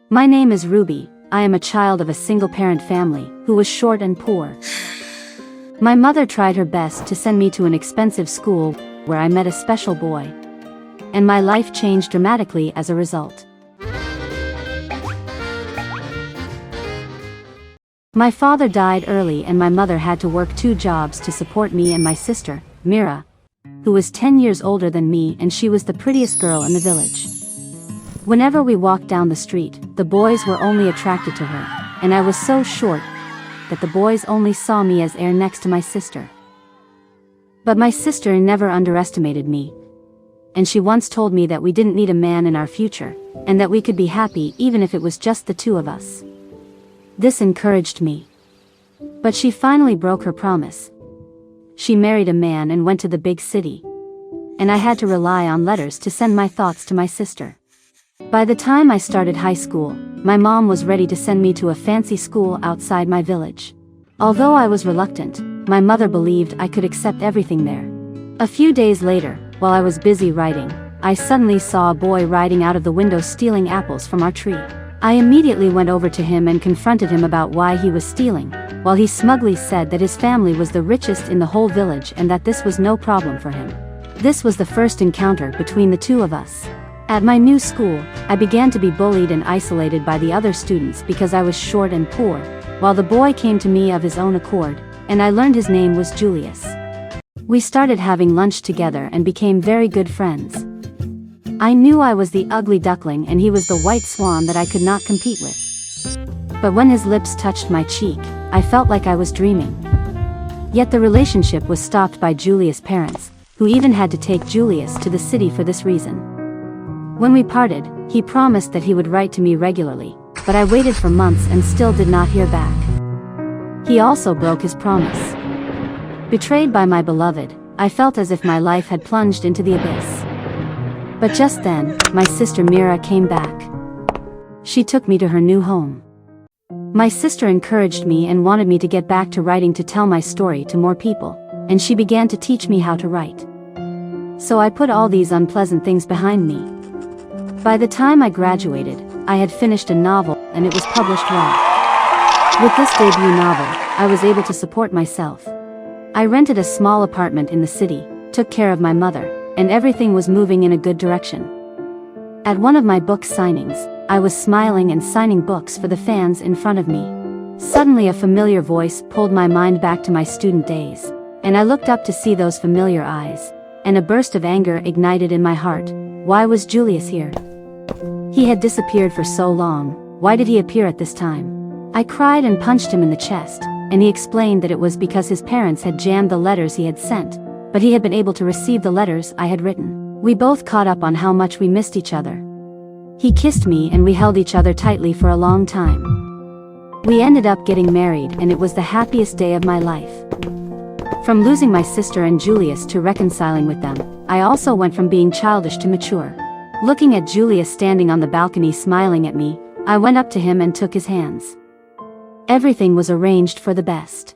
My name is Ruby. I am a child of a single-parent family who was short and poor. My mother tried her best to send me to an expensive school where I met a special boy. And my life changed dramatically as a result. My father died early and my mother had to work 2 jobs to support me and my sister, Mira, who was 10 years older than me, and she was the prettiest girl in the village. Whenever we walked down the street, the boys were only attracted to her, and I was so short that the boys only saw me as air next to my sister. But my sister never underestimated me, and she once told me that we didn't need a man in our future, and that we could be happy even if it was just the 2 of us. This encouraged me. But she finally broke her promise. She married a man and went to the big city, and I had to rely on letters to send my thoughts to my sister. By the time I started high school, my mom was ready to send me to a fancy school outside my village. Although I was reluctant, my mother believed I could accept everything there. A few days later, while I was busy writing, I suddenly saw a boy riding out of the window stealing apples from our tree. I immediately went over to him and confronted him about why he was stealing, while he smugly said that his family was the richest in the whole village and that this was no problem for him. This was the first encounter between the 2 of us. At my new school, I began to be bullied and isolated by the other students because I was short and poor, while the boy came to me of his own accord, and I learned his name was Julius. We started having lunch together and became very good friends. I knew I was the ugly duckling and he was the white swan that I could not compete with. But when his lips touched my cheek, I felt like I was dreaming. Yet the relationship was stopped by Julius' parents, who even had to take Julius to the city for this reason. When we parted, he promised that he would write to me regularly, but I waited for months and still did not hear back. He also broke his promise. Betrayed by my beloved, I felt as if my life had plunged into the abyss. But just then, my sister Mira came back. She took me to her new home. My sister encouraged me and wanted me to get back to writing to tell my story to more people, and she began to teach me how to write. So I put all these unpleasant things behind me. By the time I graduated, I had finished a novel, and it was published well. With this debut novel, I was able to support myself. I rented a small apartment in the city, took care of my mother, and everything was moving in a good direction. At one of my book signings, I was smiling and signing books for the fans in front of me. Suddenly a familiar voice pulled my mind back to my student days, and I looked up to see those familiar eyes, and a burst of anger ignited in my heart. Why was Julius here? He had disappeared for so long. Why did he appear at this time? I cried and punched him in the chest, and he explained that it was because his parents had jammed the letters he had sent, but he had been able to receive the letters I had written. We both caught up on how much we missed each other. He kissed me and we held each other tightly for a long time. We ended up getting married and it was the happiest day of my life. From losing my sister and Julius to reconciling with them, I also went from being childish to mature. Looking at Julius standing on the balcony smiling at me, I went up to him and took his hands. Everything was arranged for the best.